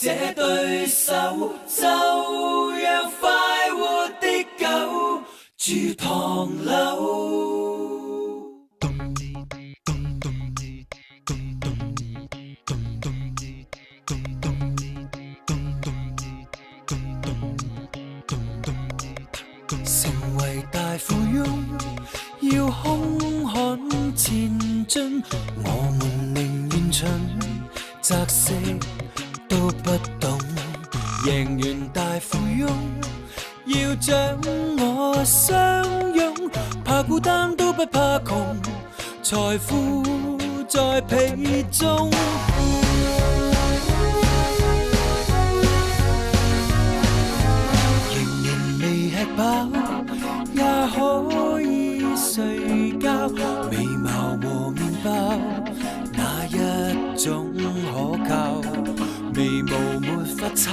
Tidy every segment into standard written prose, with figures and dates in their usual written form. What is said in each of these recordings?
這對手，就讓快活的狗住唐樓。成為大富翁，要兇悍前進，我們寧願蠢，擇食都不懂。贏完大富翁，要獎我相擁，怕孤單都不怕窮，財富在皮中。仍然未吃飽，也可以睡覺，美貌和麵包哪一種可靠？眉毛沒法炒，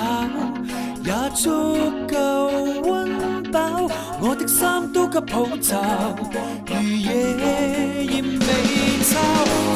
也足夠溫飽。我的衫都給抱罩，如野艷美鈔。